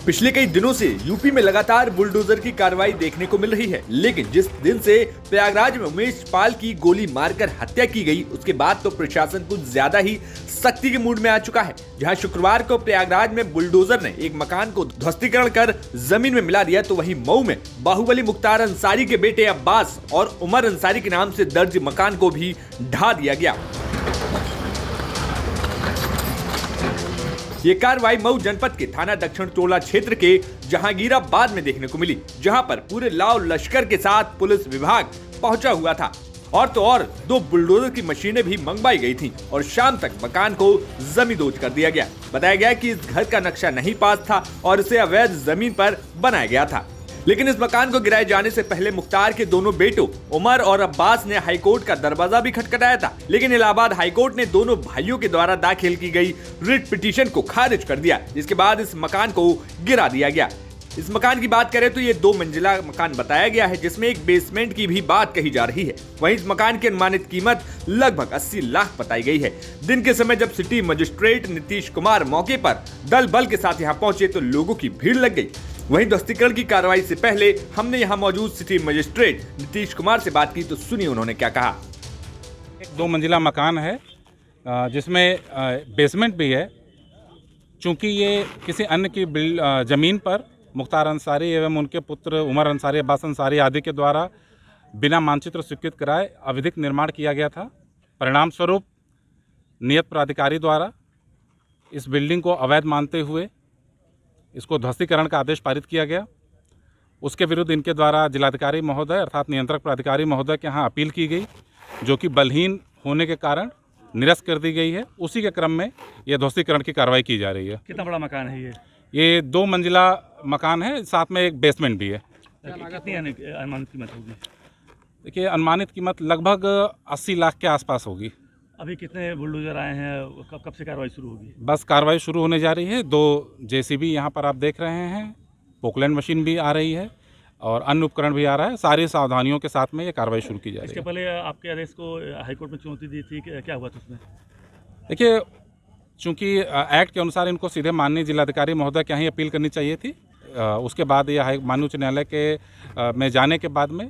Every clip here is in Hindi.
पिछले कई दिनों से यूपी में लगातार बुलडोजर की कार्रवाई देखने को मिल रही है, लेकिन जिस दिन से प्रयागराज में उमेश पाल की गोली मारकर हत्या की गई, उसके बाद तो प्रशासन कुछ ज्यादा ही सख्ती के मूड में आ चुका है। जहां शुक्रवार को प्रयागराज में बुलडोजर ने एक मकान को ध्वस्तीकरण कर जमीन में मिला दिया, तो वहीं मऊ में बाहुबली मुख्तार अंसारी के बेटे अब्बास और उमर अंसारी के नाम से दर्ज मकान को भी ढा दिया गया। ये कार्रवाई मऊ जनपद के थाना दक्षिण टोला क्षेत्र के जहांगीराबाद में देखने को मिली, जहां पर पूरे लाव लश्कर के साथ पुलिस विभाग पहुंचा हुआ था। और तो और 2 बुलडोजर की मशीनें भी मंगवाई गई थीं और शाम तक मकान को जमींदोज कर दिया गया। बताया गया कि इस घर का नक्शा नहीं पास था और इसे अवैध जमीन पर बनाया गया था। लेकिन इस मकान को गिराए जाने से पहले मुख्तार के दोनों बेटों उमर और अब्बास ने हाईकोर्ट का दरवाजा भी खटखटाया था, लेकिन इलाहाबाद हाईकोर्ट ने दोनों भाइयों के द्वारा दाखिल की गई रिट पिटीशन को खारिज कर दिया, जिसके बाद इस मकान को गिरा दिया गया। इस मकान की बात करें तो ये 2 मंजिला मकान बताया गया है, जिसमें एक बेसमेंट की भी बात कही जा रही है। वहीं इस मकान की अनुमानित कीमत लगभग 80 लाख बताई गई है। दिन के समय जब सिटी मजिस्ट्रेट नीतीश कुमार मौके पर दल बल के साथ यहां पहुंचे तो लोगों की भीड़ लग गई। वहीं ध्वस्तीकरण की कार्रवाई से पहले हमने यहां मौजूद सिटी मजिस्ट्रेट नीतीश कुमार से बात की, तो सुनिए उन्होंने क्या कहा। एक 2 मंजिला मकान है जिसमें बेसमेंट भी है। चूँकि ये किसी अन्य की ज़मीन पर मुख्तार अंसारी एवं उनके पुत्र उमर अंसारी, अब्बास अंसारी आदि के द्वारा बिना मानचित्र स्वीकृत कराए अवैधिक निर्माण किया गया था। परिणाम स्वरूप नियत प्राधिकारी द्वारा इस बिल्डिंग को अवैध मानते हुए इसको ध्वस्तीकरण का आदेश पारित किया गया। उसके विरुद्ध इनके द्वारा जिलाधिकारी महोदय अर्थात नियंत्रक प्राधिकारी महोदय के यहाँ अपील की गई, जो कि बलहीन होने के कारण निरस्त कर दी गई है। उसी के क्रम में यह ध्वस्तीकरण की कार्रवाई की जा रही है। कितना बड़ा मकान है ये 2 मंजिला मकान है, साथ में एक बेसमेंट भी है। कितनी अनुमानित कीमत होगी? देखिए, अनुमानित कीमत लगभग 80 लाख के आसपास होगी। अभी कितने बुलडोजर आए हैं? कब से कार्रवाई शुरू होगी? बस कार्रवाई शुरू होने जा रही है। 2 जेसीबी यहाँ पर आप देख रहे हैं, पोकलैंड मशीन भी आ रही है और अन्य उपकरण भी आ रहा है। सारी सावधानियों के साथ में ये कार्रवाई शुरू की जा रही है। इसके पहले आपके आदेश को हाईकोर्ट में चुनौती दी थी, क्या हुआ था उसमें? देखिए, चूँकि एक्ट के अनुसार इनको सीधे माननीय जिलाधिकारी महोदय के यहाँ ही अपील करनी चाहिए थी। उसके बाद यह माननीय उच्च न्यायालय के में जाने के बाद में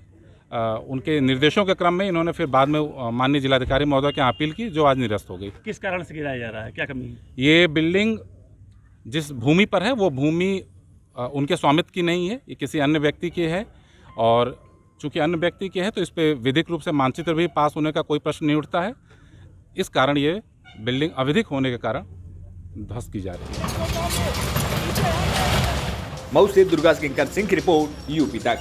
उनके निर्देशों के क्रम में इन्होंने फिर बाद में माननीय जिलाधिकारी महोदय के यहाँ अपील की, जो आज निरस्त हो गई। किस कारण से गिराया जा रहा है? क्या कमी है? ये बिल्डिंग जिस भूमि पर है वो भूमि उनके स्वामित्व की नहीं है, ये किसी अन्य व्यक्ति की है। और चूँकि अन्य व्यक्ति की है तो इस पर विधिक रूप से मानचित्र भी पास होने का कोई प्रश्न नहीं उठता है। इस कारण ये बिल्डिंग अवैधिक होने के कारण ध्वस्त की जा रही है। मऊ से दुर्गा किंकर सिंह की रिपोर्ट, यूपी तक।